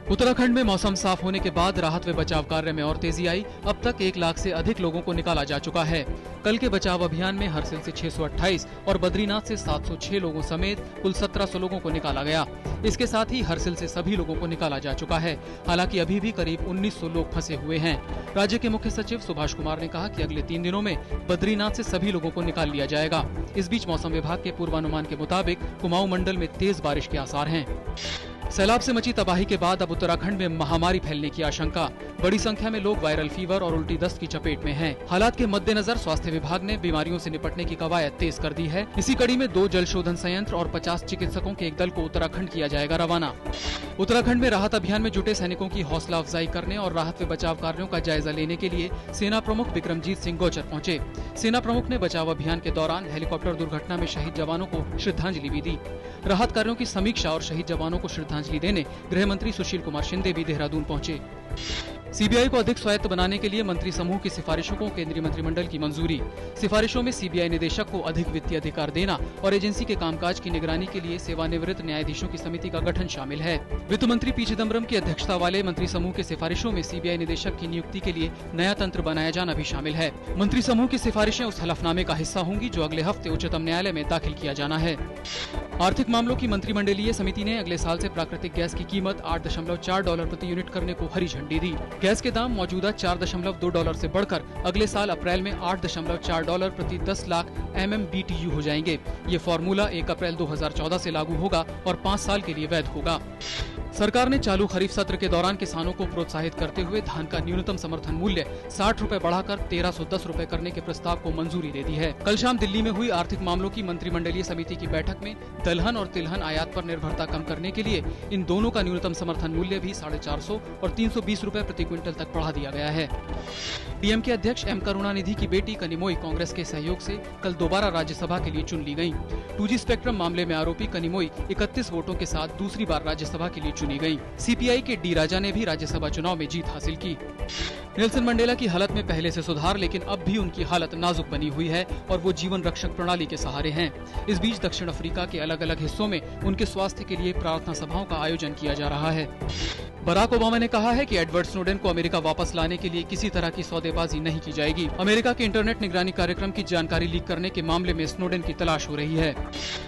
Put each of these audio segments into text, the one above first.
उत्तराखंड में मौसम साफ होने के बाद राहत व बचाव कार्य में और तेजी आई। अब तक 1 लाख से अधिक लोगों को निकाला जा चुका है। कल के बचाव अभियान में हरसिल से 628 और बद्रीनाथ से 706 लोगों समेत कुल 1700 लोगों को निकाला गया। इसके साथ ही हरसिल से सभी लोगों को निकाला जा चुका है। हालांकि अभी भी करीब 1900 लोग फंसे हुए हैं। राज्य के मुख्य सचिव सुभाष कुमार ने कहा कि अगले 3 दिनों में बद्रीनाथ से सभी लोगों को निकाल लिया जाएगा। इस बीच मौसम विभाग के पूर्वानुमान के मुताबिक कुमाऊं मंडल में तेज बारिश के आसार हैं। सैलाब से मची तबाही के बाद अब उत्तराखंड में महामारी फैलने की आशंका। बड़ी संख्या में लोग वायरल फीवर और उल्टी दस्त की चपेट में हैं। हालात के मद्देनजर स्वास्थ्य विभाग ने बीमारियों से निपटने की कवायद तेज कर दी है। इसी कड़ी में 2 जल शोधन संयंत्र और 50 चिकित्सकों के एक दल को उत्तराखंड किया जाएगा रवाना। उत्तराखंड में राहत अभियान में जुटे सैनिकों की हौसला अफजाई करने और राहत व बचाव कार्यों का जायजा लेने के लिए सेना प्रमुख बिक्रमजीत सिंह गौचर पहुंचे। सेना प्रमुख ने बचाव अभियान के दौरान हेलीकॉप्टर दुर्घटना में शहीद जवानों को श्रद्धांजलि भी दी। राहत कार्यों की समीक्षा और शहीद जवानों को श्रद्धांजलि देने गृह मंत्री सुशील कुमार शिंदे भी देहरादून पहुंचे। सीबीआई को अधिक स्वायत्त बनाने के लिए मंत्री समूह की सिफारिशों को केंद्रीय मंत्रिमंडल की मंजूरी। सिफारिशों में सीबीआई निदेशक को अधिक वित्तीय अधिकार देना और एजेंसी के कामकाज की निगरानी के लिए सेवानिवृत्त न्यायाधीशों की समिति का गठन शामिल है। वित्त मंत्री पी चिदम्बरम की अध्यक्षता वाले मंत्री समूह के सिफारिशों में सीबीआई निदेशक की नियुक्ति के लिए नया तंत्र बनाया जाना भी शामिल है। मंत्री समूह की सिफारिशें उस हलफनामे का हिस्सा होंगी जो अगले हफ्ते उच्चतम न्यायालय में दाखिल किया जाना है। आर्थिक मामलों की मंत्रिमंडलीय समिति ने अगले साल से प्राकृतिक गैस की कीमत $8.4 प्रति यूनिट करने को हरी झंडी दी। गैस के दाम मौजूदा $4.2 से बढ़कर अगले साल अप्रैल में $8.4 प्रति 10 लाख MMBTU हो जाएंगे। ये फॉर्मूला 1 अप्रैल 2014 से लागू होगा और 5 साल के लिए वैध होगा। सरकार ने चालू खरीफ सत्र के दौरान किसानों को प्रोत्साहित करते हुए धान का न्यूनतम समर्थन मूल्य 60 रुपए बढ़ाकर 1310 रुपए करने के प्रस्ताव को मंजूरी दे दी है। कल शाम दिल्ली में हुई आर्थिक मामलों की मंत्रिमंडलीय समिति की बैठक में दलहन और तिलहन आयात पर निर्भरता कम करने के लिए इन दोनों का न्यूनतम समर्थन मूल्य भी 450 और 320 रुपए प्रति क्विंटल तक बढ़ा दिया गया है। पीएम के अध्यक्ष एम करुणानिधि की बेटी कनिमोई कांग्रेस के सहयोग से कल दोबारा राज्यसभा के लिए चुन ली गयी। 2G स्पेक्ट्रम मामले में आरोपी कनिमोई 31 वोटों के साथ दूसरी बार राज्यसभा के लिए चुनी गयी। सीपीआई के डी राजा ने भी राज्यसभा चुनाव में जीत हासिल की। नेल्सन मंडेला की हालत में पहले से सुधार, लेकिन अब भी उनकी हालत नाजुक बनी हुई है और वो जीवन रक्षक प्रणाली के सहारे हैं। इस बीच दक्षिण अफ्रीका के अलग अलग हिस्सों में उनके स्वास्थ्य के लिए प्रार्थना सभाओं का आयोजन किया जा रहा है। बराक ओबामा ने कहा है कि एडवर्ड स्नोडेन को अमेरिका वापस लाने के लिए किसी तरह की सौदेबाजी नहीं की जाएगी। अमेरिका के इंटरनेट निगरानी कार्यक्रम की जानकारी लीक करने के मामले में स्नोडेन की तलाश हो रही है।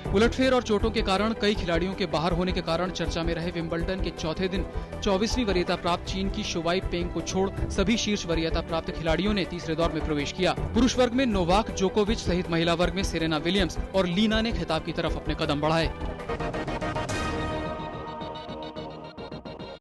उलटफेर और चोटों के कारण कई खिलाड़ियों के बाहर होने के कारण चर्चा में रहे विंबलडन के चौथे दिन 24वीं वरीयता प्राप्त चीन की शुवाई पेंग को छोड़ सभी शीर्ष वरीयता प्राप्त खिलाड़ियों ने तीसरे दौर में प्रवेश किया। पुरुष वर्ग में नोवाक जोकोविच सहित महिला वर्ग में सेरेना विलियम्स और लीना ने खिताब की तरफ अपने कदम बढ़ाए।